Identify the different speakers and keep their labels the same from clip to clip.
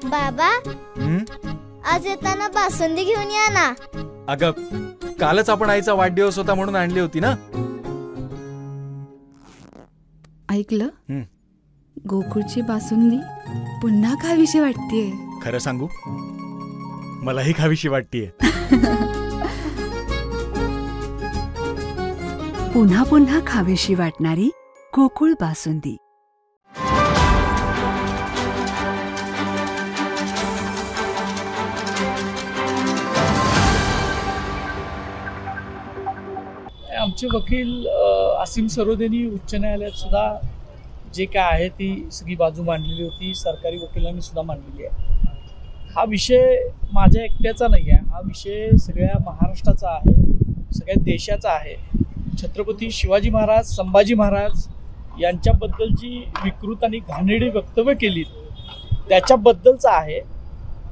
Speaker 1: बाबा, आज येताना बासुंदी घेऊन या ना.
Speaker 2: अगं, कालच आपण आईचा वाढदिवस होता म्हणून आणली होती ना.
Speaker 3: ऐकलं, गोकुळची बासुंदी पुन्हा खावीशी वाटतेय.
Speaker 2: खरं सांगू, मलाही खावीशी वाटतेय.
Speaker 3: पुन्हा पुन्हा खावीशी वाटणारी गोकुळ बासुंदी.
Speaker 4: आमचे वकील असीम सरोदेनी उच्च न्यायालयात सुद्धा जे काय आहे ती सगळी बाजू मांडलेली होती. सरकारी वकिलांनी सुद्धा मांडलेली आहे. हा विषय माझ्या एकट्याचा नाही आहे, हा विषय सगळ्या महाराष्ट्राचा आहे, सगळ्या देशाचा आहे. छत्रपती शिवाजी महाराज, संभाजी महाराज यांच्याबद्दल जी विकृत आणि घाणेरडी वक्तव्य केली त्याच्याबद्दलचा आहे.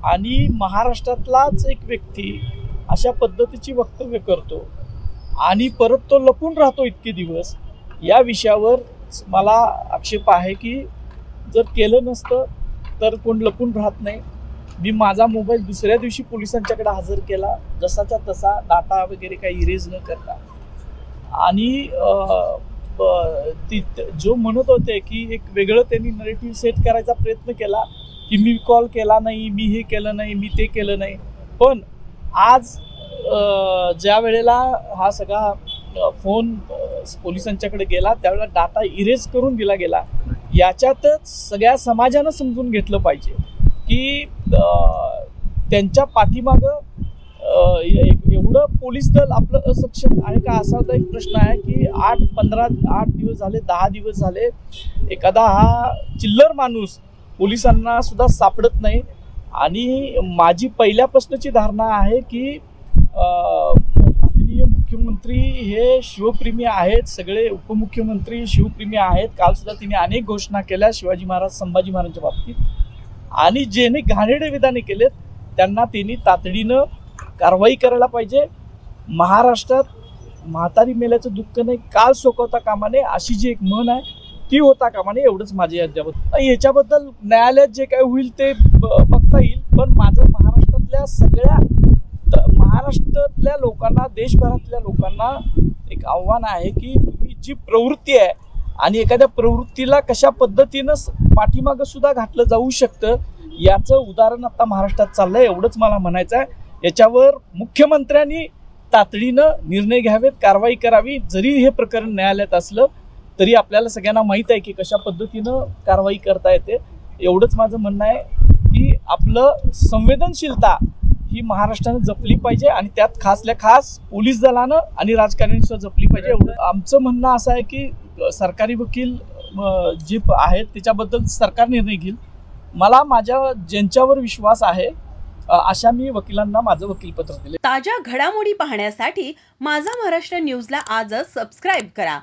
Speaker 4: आणि महाराष्ट्रातलाच एक व्यक्ती अशा पद्धतीची वक्तव्य करतो आणि परत तो लपून राहतो इतके दिवस. या विषयावर मला आक्षेप आहे की जर केलं नसतं तर कोण लपून राहत नाही. मी माझा मोबाईल दुसऱ्या दिवशी पोलिसांच्याकडे हजर केला, जसाचा तसा, डाटा वगैरे काही इरेज न करता. आणि जो म्हणत होते की एक वेगळं त्यांनी नरेटिव्ह सेट करायचा प्रयत्न केला की मी कॉल केला नाही, मी हे केलं नाही, मी ते केलं नाही. पण आज ज्या वेळेला हा सगळा फोन पोलिसांच्याकडे गेला त्यावेळेला डाटा इरेज करून दिला गेला. याच्यातच सगळ्या समाजानं समजून घेतलं पाहिजे की त्यांच्या पाठीमागं एवढं पोलीस दल आपलं असक्षम आहे का, असा एक प्रश्न आहे की 8 दिवस झाले, 10 दिवस झाले एखादा हा चिल्लर माणूस पोलिसांना सुद्धा सापडत नाही. आणि माझी पहिल्यापासूनची धारणा आहे की माननीय मुख्यमंत्री हे शिवप्रेमी आहेत, सगळे उपमुख्यमंत्री शिवप्रेमी आहेत. काल सुद्धा तिने अनेक घोषणा केल्या शिवाजी महाराज, संभाजी महाराजांच्या बाबतीत. आणि ज्याने घाणेरडे विधाने केलेत त्यांना त्यांनी तातडीनं कारवाई करायला पाहिजे. महाराष्ट्रात म्हातारी मेल्याचं दुःख नाही, काल सोकवता कामा नये, अशी जी एक म्हण आहे ती होता कामा नये. एवढंच माझे याच्याबद्दल न्यायालयात जे काय होईल ते बघता येईल. पण माझं महाराष्ट्रातल्या लोकांना, देशभरातल्या लोकांना एक आव्हान आहे की तुम्ही जी प्रवृत्ती आहे आणि एखाद्या प्रवृत्तीला कशा पद्धतीनं पाठीमागं सुद्धा घातलं जाऊ शकतं याचं उदाहरण आता महाराष्ट्रात चाललंय. एवढंच मला म्हणायचं आहे. याच्यावर मुख्यमंत्र्यांनी तातडीनं निर्णय घ्यावेत, कारवाई करावी. जरी हे प्रकरण न्यायालयात असलं तरी आपल्याला सगळ्यांना माहीत आहे की कशा पद्धतीनं कारवाई करता येते. एवढंच माझं म्हणणं आहे की आपलं संवेदनशीलता ही महाराष्ट्रानं जपली पाहिजे आणि त्यात खासल्या खास पोलीस दलानं आणि राजकारण्यांनी सुद्धा जपली पाहिजे. एवढं आमचं म्हणणं असं आहे की सरकारी वकील जे आहेत त्याच्याबद्दल सरकार निर्णय घेईल. मला ज्यांच्यावर विश्वास आहे अशा मी वकिलांना माझं वकीलपत्र दिले.
Speaker 5: ताज्या घडामोडी पाहण्यासाठी माझा महाराष्ट्र न्यूजला आजच सबस्क्राईब करा.